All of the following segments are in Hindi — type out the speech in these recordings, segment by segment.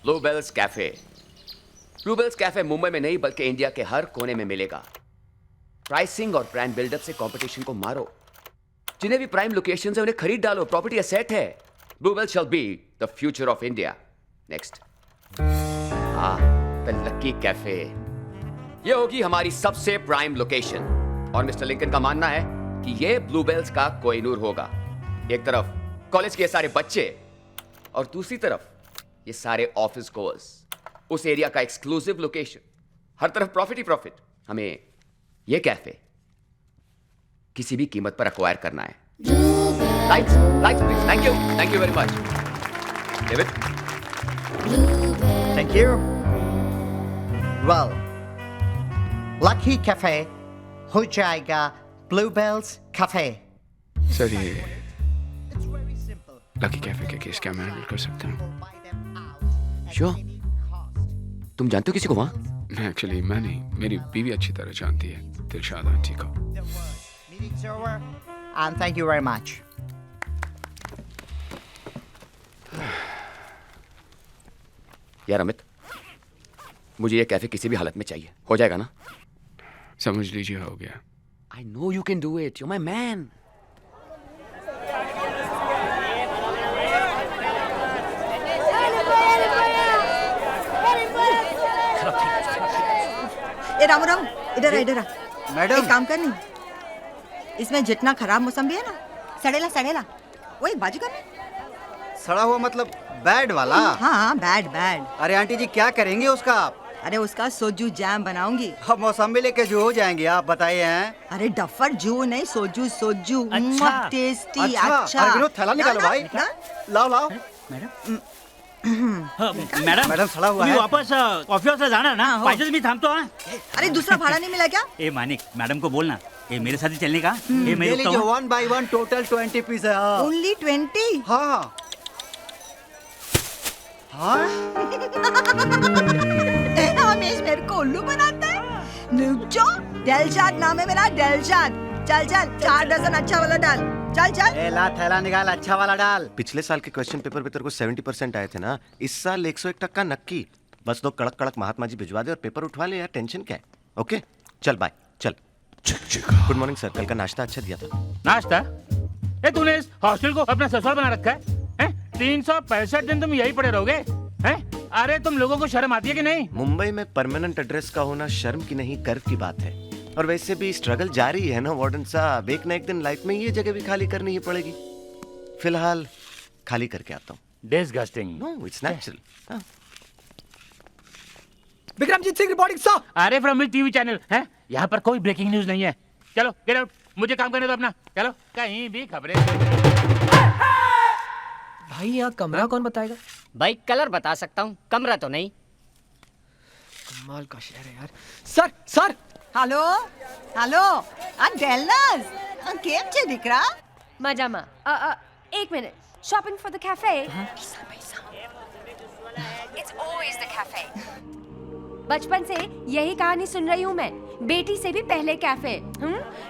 Bluebells cafe. Bluebells cafe Mumbai में नहीं बल्कि इंडिया के हर कोने में मिलेगा। प्राइसिंग और ब्रांड बिल्डअप से कंपटीशन को मारो। जिन्हें भी प्राइम लोकेशन है उन्हें खरीद डालो। प्रॉपर्टी एसेट है। Bluebells shall be the future of India. Next, the lucky cafe. ये होगी हमारी सबसे प्राइम लोकेशन और मिस्टर लिंकन का मानना है कि ये ब्लूबेल्स का कोहिनूर होगा। एक तरफ कॉलेज के सारे बच्चे और दूसरी तरफ ये सारे ऑफिस गोअर्स। उस एरिया का एक्सक्लूसिव लोकेशन, हर तरफ प्रॉफिट ही प्रॉफिट। हमें ये कैफे किसी भी कीमत पर अक्वायर करना है। Lights, lights please. Thank you very much. David, Thank you. Well, Lucky Cafe हो जाएगा Bluebells Cafe. सर ये लकी कैफे के केस क्या मैं हैंडल कर सकता हूँ? श्योर। तुम जानते हो किसी को वहां? नहीं, एक्चुअली मैं नहीं, मेरी बीवी अच्छी तरह जानती है दिलशाद आंटी को। Meeting's over, and thank you very much. यार अमित, मुझे ये कैफे किसी भी हालत में चाहिए। हो जाएगा ना? समझ लीजिए हो गया। I know you can do it. You're my man. ए रामू रामू, इधर आ इधर आ। मैडम। एक काम करनी, इसमें जितना खराब मौसम भी है ना, सड़ेला सड़ेला वही बाजू करना। सड़ा हुआ मतलब बैड वाला? हाँ बैड बैड। अरे आंटी जी क्या करेंगे उसका आप? अरे उसका सोजू जैम बनाऊंगी। अब मौसमी लेके जो हो जाएंगे आप बताइए हैं। अरे डफर जू नहीं, सोजू सोजू। अच्छा। टेस्टी। अच्छा, अच्छा। अरे विनोद, थैला निकालो भाई। लाओ लाओ। मॅडम मॅडम सडा हुआ तुम्ही है। वापस कॉफी हाऊसला जाणार ना? हो. पाहिजे मी थांबतो हा. अरे दूसरा भाड़ा नहीं मिला क्या? ए मानिक मैडम को बोल ना, ये मेरे साथ ही चलने का। ये मैं ये रुकता लीजिए हूँ. 1 by 1 टोटल 20 पीस है। हाँ ओनली 20। हाँ हाँ। हमेश मेरे को उल्लू बनाता है। नुकचो डेलशाद नाम है मेरा, डेलशाद। चल चल 4 डजन अच्छा वाला डाल। चल चल। ए ला थैला निकाल, अच्छा वाला डाल। पिछले साल के क्वेश्चन पेपर पे तेरे को 70% आए थे ना, इस साल 101% नक्की। बस दो कड़क कड़क महात्मा जी भिजवा दे और पेपर उठवा ले यार, टेंशन क्या है? ओके चल बाय चल। गुड मॉर्निंग सर, कल का नाश्ता अच्छा दिया था। नाश्ता? ए तूने इस हॉस्टल को अपना ससुराल बना रखा है? 365 दिन तुम यही पड़े रहोगे? हैं? अरे तुम लोगों को शर्म आती है कि नहीं? मुंबई में परमानेंट एड्रेस का होना शर्म की नहीं गर्व की बात है। और वैसे भी स्ट्रगल जारी है ना वार्डन साहब, एक ना एक दिन लाइफ में ये जगह भी खाली करनी ही पड़ेगी। फिलहाल खाली करके आता हूँ। Disgusting. No it's natural. Vikramjit Singh reporting sir. अरे फ्रॉम टीवी चैनल है, यहाँ पर कोई ब्रेकिंग न्यूज नहीं है। चलो गेट आउट, मुझे काम करने दो अपना। चलो, कहीं भी खबरें। भाई यहाँ कमरा कौन बताएगा? भाई कलर बता सकता हूँ, कमरा तो नहीं। कमाल का शहर है यार। सर सर हेलो हेलो आ डेलनस केम छे દીકરા? મજામાં. એક minute. Shopping for the cafe? It's always the cafe. बचपन से यही कहानी सुन रही हूँ मैं, बेटी से भी पहले कैफे.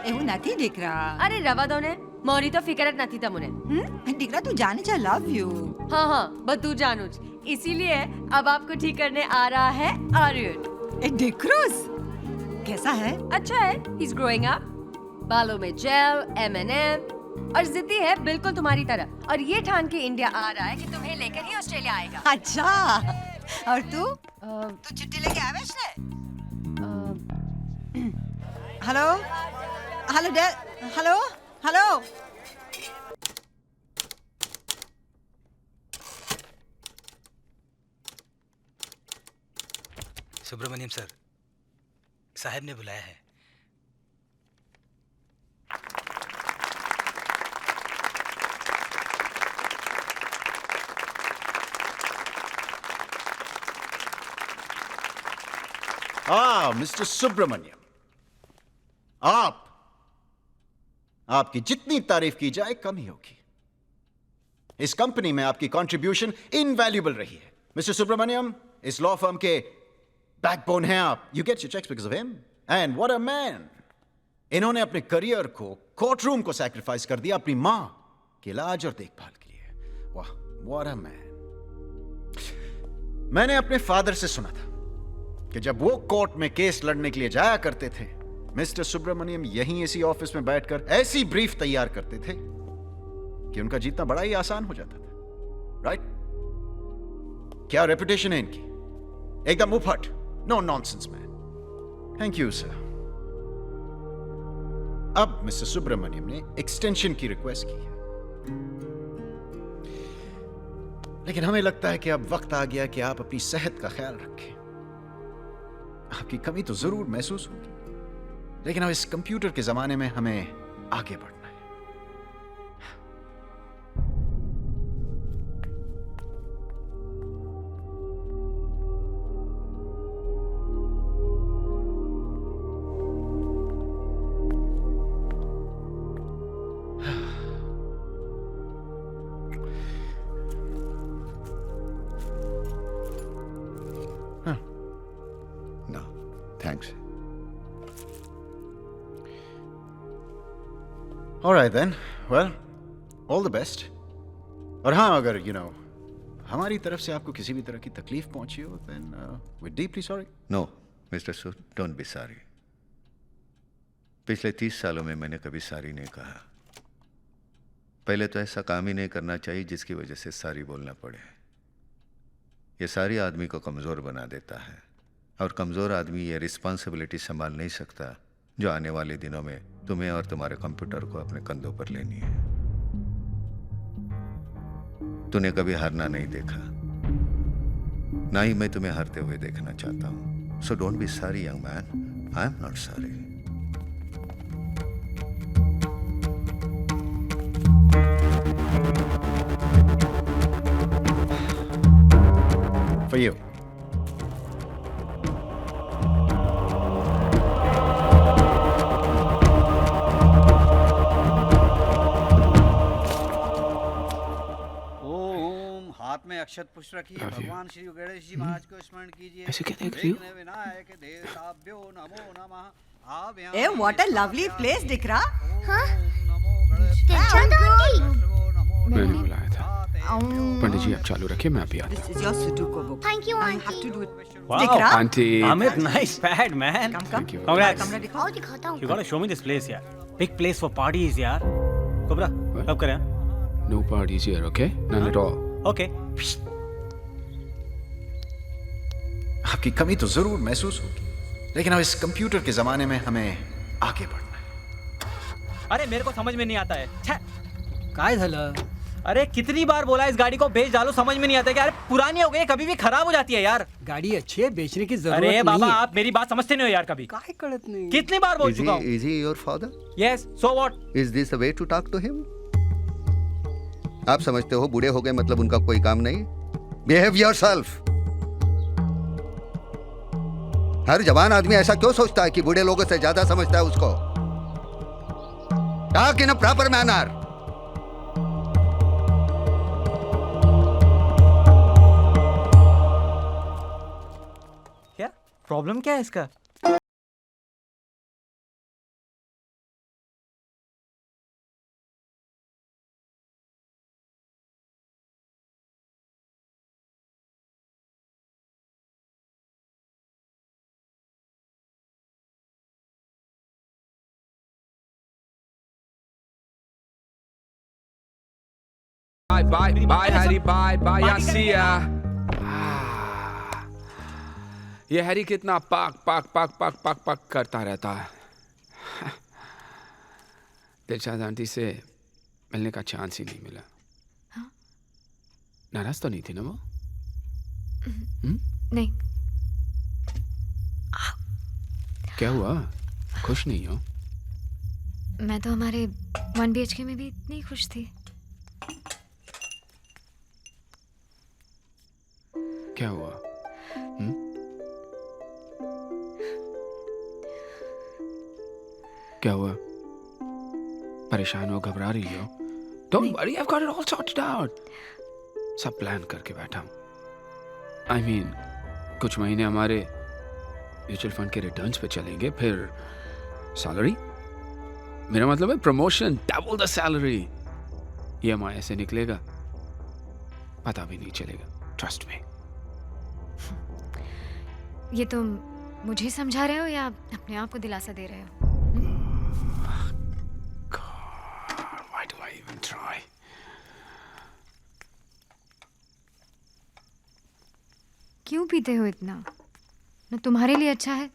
એવું નથી દીકરા. अरे रवा दो ने, मोरी तो फिकर નથી तमुने. દીકરા તું જાણે છે, लव यू. हाँ हाँ બધું જાણું જ. इसीलिए अब आपको ठीक करने आ रहा है आर्यन. ए डिक्रूस कैसा है? अच्छा है. He's growing up. बालों में जेल, M&M और जिद्दी है बिल्कुल तुम्हारी तरह. और ये ठान के इंडिया आ रहा है कि तुम्हें लेकर ही ऑस्ट्रेलिया आएगा. अच्छा और तू तू छुट्टी लेके आवेश ने? हेलो हेलो डेल हेलो हेलो. सुब्रमण्यम सर, साहब ने बुलाया है। मिस्टर सुब्रमण्यम, आपकी जितनी तारीफ की जाए कम ही होगी। इस कंपनी में आपकी कंट्रीब्यूशन इनवैल्यूएबल रही है। मिस्टर सुब्रमण्यम, इस लॉ फर्म के बैकबोन हैं आप। You get your checks because of him, and what a man. इन्होंने अपने करियर को, कोर्ट रूम को सैक्रिफाइस कर दिया अपनी मां के इलाज और देखभाल के लिए। वाह, व्हाट अ मैन। मैंने अपने फादर से सुना था कि जब वो कोर्ट में केस लड़ने के लिए जाया करते थे, मिस्टर सुब्रमण्यम यहीं इसी ऑफिस में बैठकर ऐसी ब्रीफ तैयार करते थे कि उनका जीतना बड़ा ही आसान हो जाता था। राइट? क्या रेपुटेशन है इनकी? एकदम मुफट, no nonsense man. Thank you sir. अब मिस्टर सुब्रमण्यम ने एक्सटेंशन की रिक्वेस्ट की है, लेकिन हमें लगता है कि अब वक्त आ गया कि आप अपनी सेहत का ख्याल रखें। आपकी कमी तो जरूर महसूस होगी, लेकिन अब इस कंप्यूटर के जमाने में हमें आगे बढ़ना है। No, thanks. All right then. Well, all the best. और हाँ, अगर हमारी तरफ से आपको किसी भी तरह की तकलीफ पहुंची हो, then we're deeply sorry. No, Mr. Sood, don't be sorry. पिछले 30 सालों में मैंने कभी सारी नहीं कहा। पहले तो ऐसा काम ही नहीं करना चाहिए जिसकी वजह से सारी बोलना पड़े। ये सारी आदमी को कमज़ोर बना देता है, और कमज़ोर आदमी ये रिस्पॉन्सिबिलिटी संभाल नहीं सकता जो आने वाले दिनों में तुम्हें और तुम्हारे कंप्यूटर को अपने कंधों पर लेनी है। तूने कभी हारना नहीं देखा, ना ही मैं तुम्हें हारते हुए देखना चाहता हूं। So don't be sorry young man, I am not sorry. For you. ओम, हाथ में अक्षत पुष्प रखिए, भगवान श्री गणेश जी महाराज को स्मरण कीजिए। ऐसे क्या देख रही हो? विनायक देवताभ्यो नमो नमः। ए व्हाट अ लवली प्लेस दिख रहा। मैंने बुलाया था। पंडित जी आप चालू रखिए, मैं अभी आता हूँ। This is your Sudoku book. Thank you, I auntie. have to do it. Wow. दिख रहा? Aunty Amit, nice pad, man. Come. Thank you. Congrats. कमरा दिखाओ। और दिखाता हूँ। You gotta show me this place, यार. Big place for parties, यार. कोबरा, कब करें? No parties here, okay? None at all. Okay. आपकी कमी तो जरूर महसूस होगी, लेकिन अब इस कंप्यूटर के जमाने में हमें आगे बढ़ना है। अरे मेरे को समझ में नहीं आता है। काय झालं? अरे कितनी बार बोला इस गाड़ी को बेच डालो, समझ में नहीं आता कि यार पुरानी हो गई, कभी भी खराब हो जाती है यार। गाड़ी अच्छी है, बेचने की जरूरत अरे नहीं बाबा है। आप मेरी बात समझते नहीं हो यार कभी। काय कळत नहीं। कितनी बार बोल चुका हूँ। Is he your father? Yes, so what? Is this the way to talk to him? आप समझते हो बूढ़े हो गए मतलब उनका कोई काम नहीं? Behave yourself. हर जवान आदमी ऐसा क्यों सोचता है कि बूढ़े लोगों से ज्यादा समझता है उसको? Talk in a proper manner. क्या प्रॉब्लम क्या है इसका? Bye, Harry. Bye, see ya. ये हैरी कितना पाक करता रहता है। दिलशाद आंटी से मिलने का चांस ही नहीं मिला। नाराज तो नहीं थी ना वो? नहीं। क्या हुआ? खुश नहीं हो? मैं तो हमारे 1 BHK में भी इतनी खुश थी। क्या हुआ? क्या हुआ? परेशान हो, घबरा रही हो? Don't worry, I've got it all sorted out. सब प्लान करके बैठा हूँ। I mean, कुछ महीने हमारे म्यूचुअल फंड के रिटर्न्स पे चलेंगे, फिर सैलरी, मेरा मतलब है promotion, double the salary. EMI ऐसे निकलेगा, पता भी नहीं चलेगा। Trust me. ये तुम मुझे समझा रहे हो या अपने आप को दिलासा दे रहे हो? Why do I even try? क्यों पीते हो इतना? ना तुम्हारे लिए अच्छा है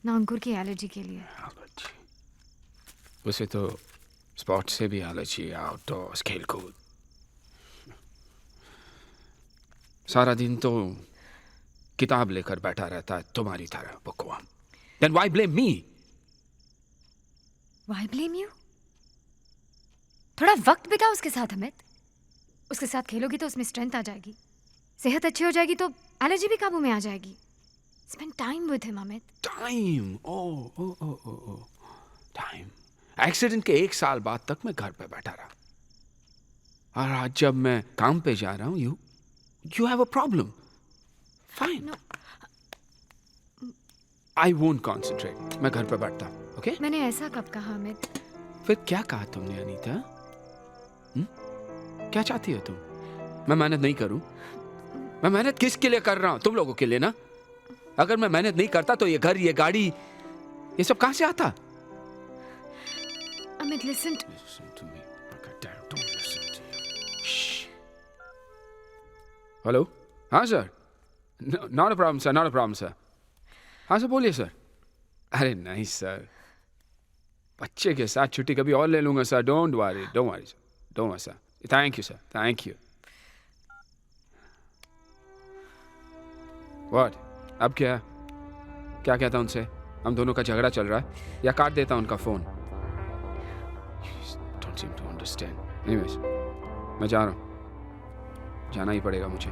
ना अंकुर की एलर्जी के लिए। उसे तो स्पोर्ट्स से भी एलर्जी है, आउटडोर्स, खेलकूद। सारा दिन तो किताब लेकर बैठा रहता है तुम्हारी तरह बुकवाम। Then why blame me? Why blame you? थोड़ा वक्त बिताओ उसके साथ अमित। उसके साथ खेलोगी तो उसमें स्ट्रेंथ आ जाएगी, सेहत अच्छी हो जाएगी तो एलर्जी भी काबू में आ जाएगी। Spend time with him, Amit. Time, ओ टाइम। एक्सीडेंट के 1 साल बाद तक मैं घर पे बैठा रहा, और आज जब मैं काम पे जा रहा हूँ, you have a problem. Fine. No. I won't concentrate. मैं घर पे बैठता हूँ, okay? मैंने ऐसा कब कहा अमित? फिर क्या कहा तुमने अनीता? क्या चाहती हो तुम? मैं मेहनत नहीं करूं? मैं मेहनत किसके लिए कर रहा हूं? तुम लोगों के लिए ना? अगर मैं मेहनत नहीं करता तो ये घर, ये गाड़ी, ये सब कहां से आता? Amit, listen to me. Don't listen to you. Hello, हाँ sir. Not a problem sir, not a problem sir. हाँ सर, बोलिए सर। अरे नहीं सर, बच्चे के साथ छुट्टी कभी और ले लूंगा sir. Don't worry sir. Thank you sir, thank you. What? अब क्या कहता हूं उनसे? हम दोनों का झगड़ा चल रहा है, या काट देता उनका phone? Don't seem to understand. Anyways, मैं जा रहा हूं, जाना ही पड़ेगा मुझे।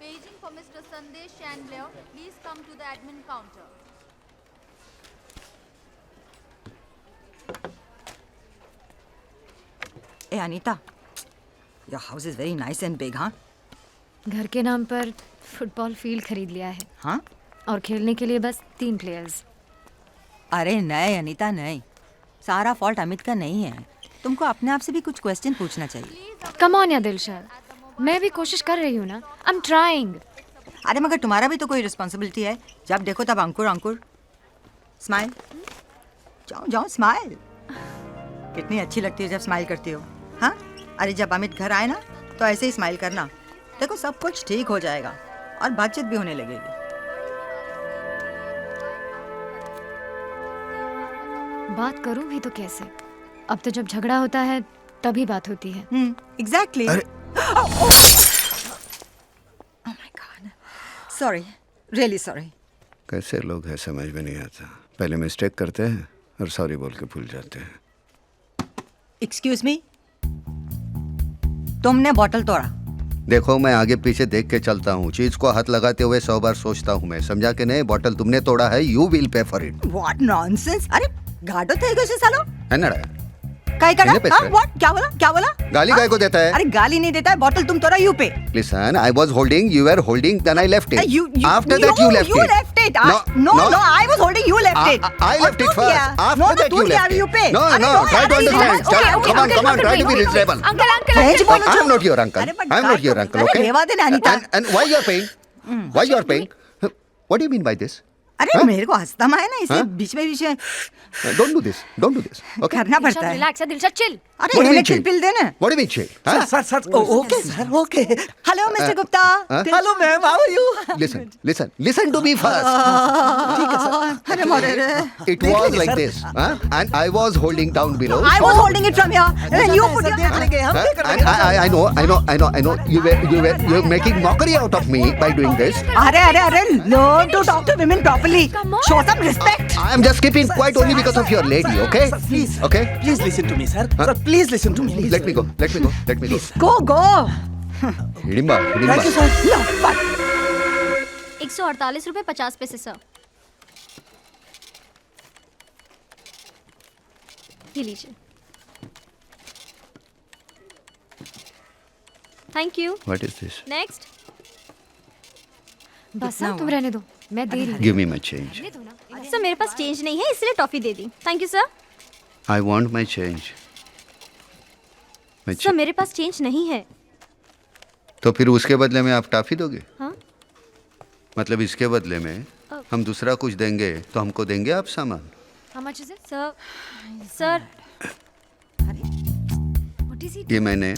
Paging for Mr. Sandesh Chandler. Please come to the admin counter. Hey Anita, your house is very nice and big, हाँ? घर के नाम पर फुटबॉल फील्ड खरीद लिया है। हाँ? और खेलने के लिए बस 3 प्लेयर्स। अरे नहीं अनीता, नहीं। सारा फॉल्ट अमित का नहीं है। तुमको अपने आप से भी कुछ क्वेश्चन पूछना चाहिए। कम ऑन या दिलशाद, मैं भी कोशिश कर रही हूँ ना। I am trying. अरे मगर तुम्हारा भी तो कोई रिस्पॉन्सिबिलिटी है। जब देखो तब अंकुर। स्माइल, जाओ स्माइल। कितनी अच्छी लगती है जब स्माइल करती हो। हाँ, अरे जब अमित घर आए ना तो ऐसे ही स्माइल करना। देखो सब कुछ ठीक हो जाएगा और बातचीत भी होने लगेगी। बात करूं भी तो कैसे? अब तो जब झगड़ा होता है तभी बात होती है। एग्जैक्टली। Sorry, really sorry. कैसे लोग हैं समझ में नहीं आता। पहले मिस्टेक करते हैं और सॉरी बोल के भूल जाते हैं। एक्सक्यूज मी, तुमने बॉटल तोड़ा? देखो, मैं आगे पीछे देख के चलता हूँ। चीज को हाथ लगाते हुए 100 बार सोचता हूँ मैं। समझा कि नहीं? बॉटल तुमने तोड़ा है, you will pay for it. What nonsense. अरे गाड़ो थे कैसे सालो? अन्नड़ा काय करा? हाँ, व्हाट? क्या बोला? गाली काय को देता है? अरे गाली नहीं देता है, बॉटल तुम तोड़ा, यू पे। Listen, I was holding, you were holding, then I left it. After that you left it. You left it. No, I was holding, you left it. I left it first. After that you left it. No, try to understand. Come on, try to be reasonable. I'm not your uncle. Okay? And why you're paying? What do you mean by this? अरे मेरे को हंसता है ना, इसलिए बीच में Don't do this. Okay? करना पड़ता है। रिलैक्स है दिलशाद, चिल। अरे इन्हें चिल पिल देना। What do you mean chill? Sir, okay. Hello mister Gupta. Hello ma'am, how are you? Listen to me first. अरे मरे रे। It was like this, and I was holding down below. I was holding it from here. And you put your I know. You were making mockery out of me by doing this. अरे, learn to talk to women properly. Show some respect. I am just keeping quiet only because of your lady, okay? Sir, please. Okay? Please listen to me, sir. Sir, please listen to me. Let me go. Go. Hidimba. Thank you, sir. 148 रुपए 50 पैसे सर। ये लीजिए। Thank you. What is this? Next. बस ना, तुम रहने दो, मैं दे रही हूँ। Give me my change. Sir मेरे पास चेंज नहीं है इसलिए toffee they the. Thank you sir. I want my change. Sir मेरे पास चेंज नहीं है। तो फिर उसके बदले में आप टॉफी दोगे? हाँ? मतलब इसके बदले में हम दूसरा कुछ देंगे तो हमको देंगे आप सामान? How much is it? Sir What is it? ये मैंने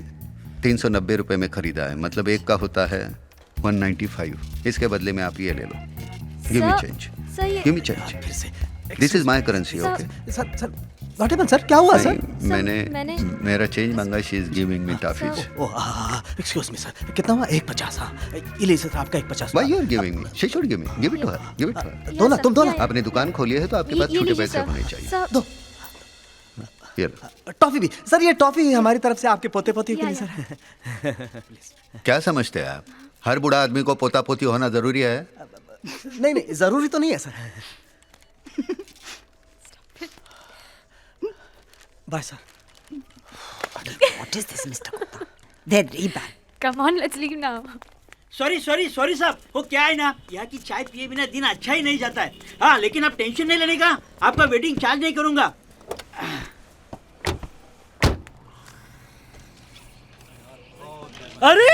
390 रुपए में खरीदा है, मतलब एक का होता है 195। इसके बदले में आप ये ले लो। Give me change. Give me change. This is my currency. Okay sir what happened sir? क्या हुआ सर? मैंने मेरा चेंज मांगा, she is giving me toffees. Excuse me sir, कितना हुआ? 150। हाँ ये लीजिए सर, आपका 150। Why you are giving me? She should give me. Give it to her. Give it to her. दो ना, तुम दो ना। आपने दुकान खोली है तो आपके पास छोटे पैसे होने चाहिए। दो। ये टॉफी भी सर, ये टॉफी हमारी तरफ से आपके पोते पोती के लिए सर। क्या समझते हैं आप? हर बूढ़ा आदमी को पोता पोती होना जरूरी है? नहीं नहीं, जरूरी तो नहीं है sir. Bye sir. What is this, Mr. Gupta? They're really bad. Come on, let's leave now. Sorry साहब, वो क्या है ना, यहाँ की चाय पिए बिना दिन अच्छा ही नहीं जाता है। हाँ लेकिन आप टेंशन नहीं लेने का, आपका वेटिंग चार्ज नहीं करूंगा। अरे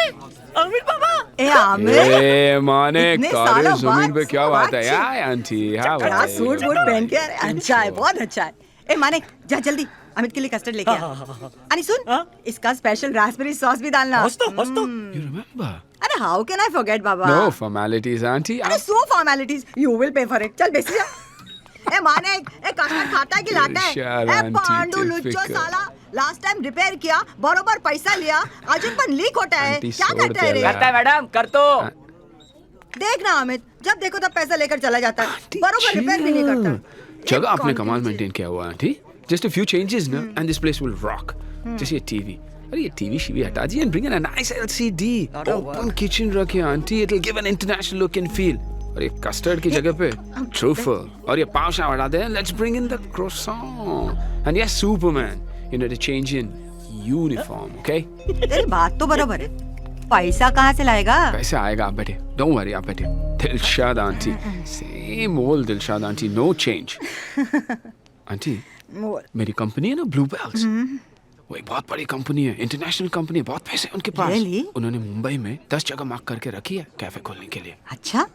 अमित बाबा। माने इतने कारे सालों जमीन पे बाद क्या बात है बातचीत। यार आंटी? हाँ चकरा सूट बूट पहन के अच्छा है, बहुत अच्छा है। ए माने जा जल्दी अमित के लिए कस्टर्ड लेके आ। अरे सुन, इसका स्पेशल रास्पबेरी सॉस भी डालना। You remember? अरे हाउ कैन आई फॉरगेट बाबा? No formalities auntie. अरे so formalities, you will pay for it. चल बेसी जा। ए माने एक कस्टर्ड खाता है कि लाता है? शार ए आंटी, पांडू लुच्चो typical. साला, लास्ट टाइम रिपेयर किया, बरोबर पैसा लिया, अजून पण लीक होता है। आंटी, क्या छोड़ करता है रे? दे करता है मैडम, कर तो। देख ना अमित, जब देखो तब पैसा लेकर चला जाता है, बरोबर रिपेयर भी नहीं करता। जगह आपने कमाल मेंटेन किया हुआ aunty. Just a few changes ना and this place will rock. जैसे ये टीवी, अरे ये टीवी शीवी हटा जी and bring in a nice LCD. Open kitchen रखिए aunty, it'll give an international look and feel. और ये कस्टर्ड की जगह पे truffle और ये पाव शाव हटा दे. Let's bring in the croissant and yes Superman. You know to change in uniform, okay? तेरी बात तो बरोबर है, पैसा कहाँ से लाएगा? पैसे आएगा, आप बैठे, don't worry, आप बैठे. Dilshad aunty, same old Dilshad aunty, no change. Aunty मेरी कंपनी है ना ब्लूबेल्स, वो एक बहुत बड़ी कंपनी है, इंटरनेशनल कंपनी, बहुत पैसे उनके पास। Really? उन्होंने मुंबई में 10 जगह मार्क करके रखी है कैफे खोलने के लिए। अच्छा,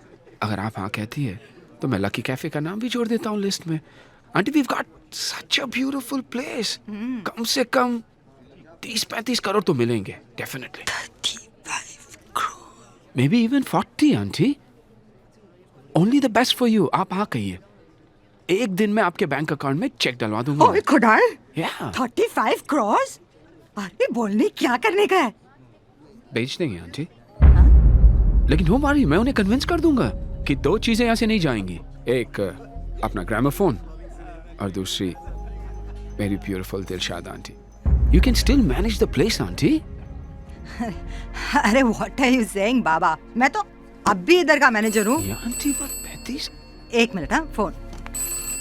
अगर आप हाँ कहती है तो मैं लकी कैफे का नाम भी जोड़ देता हूँ लिस्ट में। Aunty we've got such a beautiful place. कम से कम 30-35 करोड़ तो मिलेंगे definitely. 35 crore. Maybe even 40 aunty. Only the best for you. आप हाँ कहिए, एक दिन में आपके बैंक अकाउंट में चेक डलवा दूंगा। ओए खुदार, Yeah. 35 crores? अरे बोलने क्या करने का है? बेच देंगे आंटी। लेकिन हो मारी, मैं उन्हें कन्विंस कर दूंगा कि 2 चीजें यहाँ से नहीं जाएंगी, एक अपना ग्रामोफोन और दूसरी मेरी beautiful Dilshad aunty. You can still manage the place aunty. अरे व्हाट आर यू सेइंग बाबा, मैं तो अब भी इधर का मैनेजर हूँ। आंटी पर 35। एक मिनट, हाँ फोन।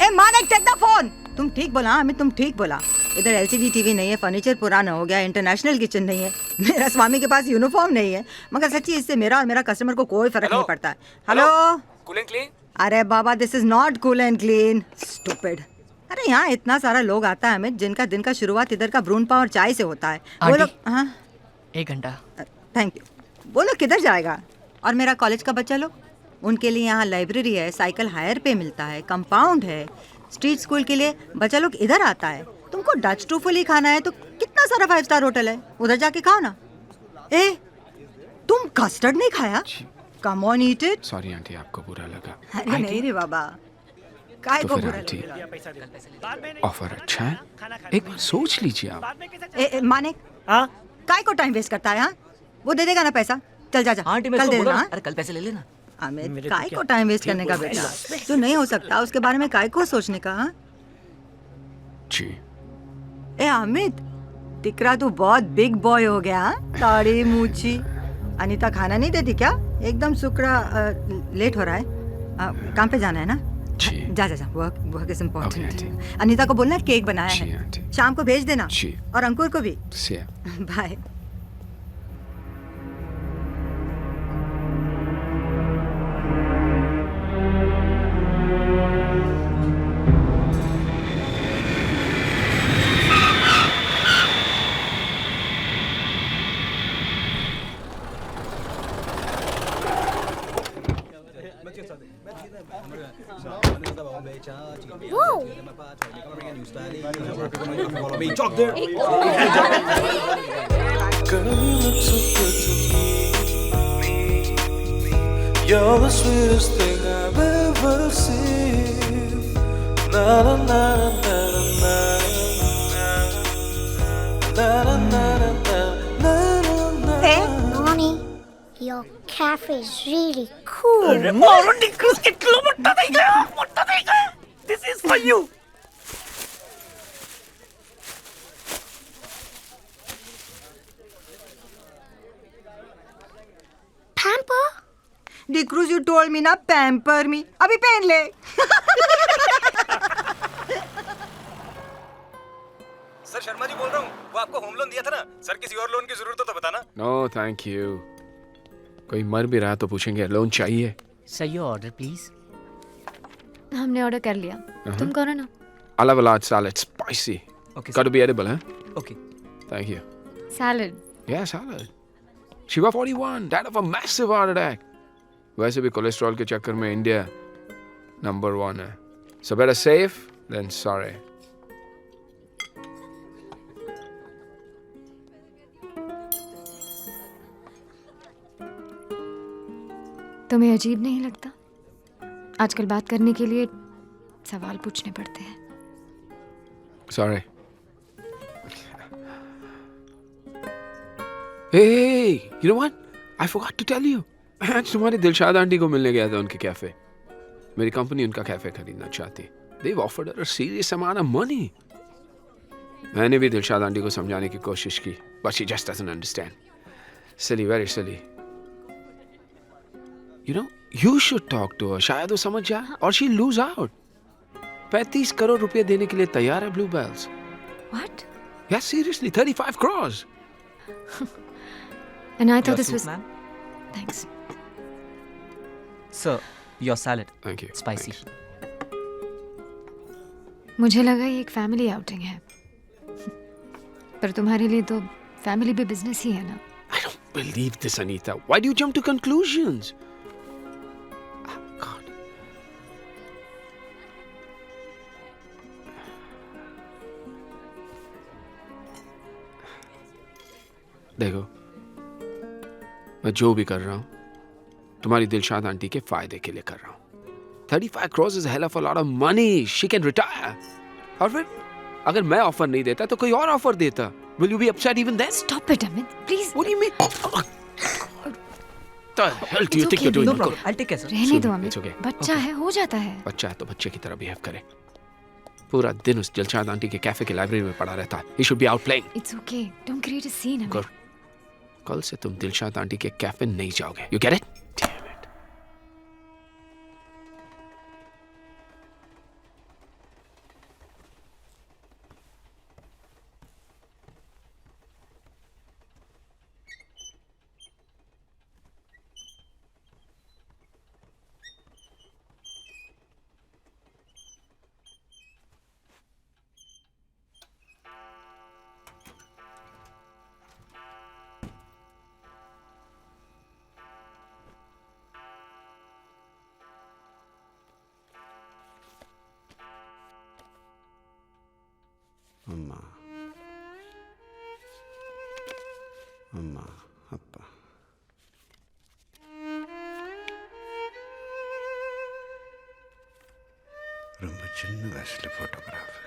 ए मानिक टेक द फोन। तुम ठीक बोला अमित, तुम ठीक बोला। इधर एलसीडी टीवी नहीं है, फर्नीचर पुराना हो गया, इंटरनेशनल किचन नहीं है, मेरा स्वामी के पास यूनिफॉर्म नहीं है, मगर सच्ची इससे मेरा और मेरा कस्टमर को कोई फर्क नहीं पड़ता है। Hello, cool and clean. अरे बाबा this is not cool and clean, stupid. अरे यहाँ इतना सारा लोग आता है अमित, जिनका दिन का शुरुआत इधर का ब्रून पाव और चाय से होता है। वो लोग, हाँ 1 घंटा। Thank you. वो लोग किधर जाएगा? और मेरा कॉलेज का बच्चा लोग, उनके लिए यहाँ लाइब्रेरी है, साइकिल हायर पे मिलता है, कंपाउंड है, स्ट्रीट स्कूल के लिए बच्चा लोग इधर आता है। तुमको डच ट्रूफल ही खाना है तो कितना सारा 5 स्टार होटल है, उधर जाके खाओ ना। ए, तुम कस्टर्ड नहीं खाया? Come on eat it. Sorry aunty, आपको बुरा लगा। अरे नहीं रे बाबा, काय तो को फिर बुरा आंटी, लगेगा? ऑफर अच्छा है, एक बार सोच लीजिए आप। मानिक, काय को टाइम वेस्ट करता है? हाँ, वो दे देगा ना पैसा। चल जा जा, कल दे देना। अरे कल पैसे ले लेना। अमित, काय को टाइम वेस्ट करने का बेटा, जो नहीं हो सकता उसके बारे में काय को सोचने का? हाँ जी। ए अमित, टिकरा तू बहुत बिग बॉय हो गया। ताड़ी मूछी। अनीता खाना नहीं देती क्या? एकदम सुकड़ा। लेट हो रहा है, काम पे जाना है ना? जा जा जा, वर्क इज इम्पोर्टेंट। अनीता को बोलना केक बनाया है, शाम को भेज देना, और अंकुर को भी। Bye. You're the sweetest thing I've ever seen. Na na na na na na na na na. Hey, Mommy, your cafe is really cool. This is for you. Pamper? The cruise you told me ना pamper me. अभी पहन ले. सर शर्मा जी बोल रहा हूँ, वो आपको होम लोन दिया था ना सर, किसी और लोन की जरूरत हो तो बताना। No thank you. कोई मर भी रहा तो पूछेंगे लोन चाहिए। Sir your order please. हमने ऑर्डर कर लिया, तुम करो ना। I'll have a large salad, spicy. Okay, Got to be edible, huh? Okay. Thank you. Salad. Yeah, salad. Shiva 41 died of a massive heart attack. वैसे भी कोलेस्ट्रॉल के चक्कर में इंडिया नंबर 1 है. So better safe than sorry. तुम्हें अजीब नहीं लगता? आजकल बात करने के लिए सवाल पूछने पड़ते हैं। Sorry. Hey, you know what? I forgot to tell you. आज तुम्हारे दिलशाद आंटी को मिलने गया था उनके कैफे. मेरी कंपनी उनका कैफे खरीदना चाहती. They've offered her a serious amount of money. मैंने भी दिलशाद आंटी को समझाने की कोशिश की, but she just doesn't understand. Silly, very silly. You know, you should talk to her. शायद वो समझ जाए और she'll lose out. 35 करोड़ रुपए देने के लिए तैयार है Bluebells. What? Yeah, seriously, 35 crores. And I thought Your this soup, was. ma'am? Thanks. Sir, your salad. Thank you. Spicy. मुझे लगा ये एक फैमिली आउटिंग है, पर तुम्हारे लिए तो फैमिली भी बिजनेस ही है ना। I don't believe this, Anita. Why do you jump to conclusions? Oh, God. देखो, मैं जो भी कर रहा हूँ, तुम्हारी दिलशाद आंटी के फायदे के लिए कर रहा हूँ. 35 crores is a hell of a lot of money. She can retire. और फिर अगर मैं ऑफर नहीं देता तो कोई और ऑफर देता. Will you be upset even then? Stop it, Amit. Please. What do you mean? The hell do you think you're doing? No problem. I'll take care, sir. रहने दो It's अमित, okay. बच्चा है, हो जाता है। बच्चा है तो बच्चे की तरह बिहेव करे. पूरा दिन उस दिलशाद आंटी के कैफे की लाइब्रेरी में पड़ा रहता है. He should be out playing. It's okay. Don't create a scene, Amit. Good. कल से तुम दिलशाद आंटी के कैफे नहीं जाओगे. You get it? Damn it. ಅಮ್ಮ ಅಮ್ಮ ಅಪ್ಪ ரொம்ப சின்ன வயசுல ஃபோட்டோகிராஃப்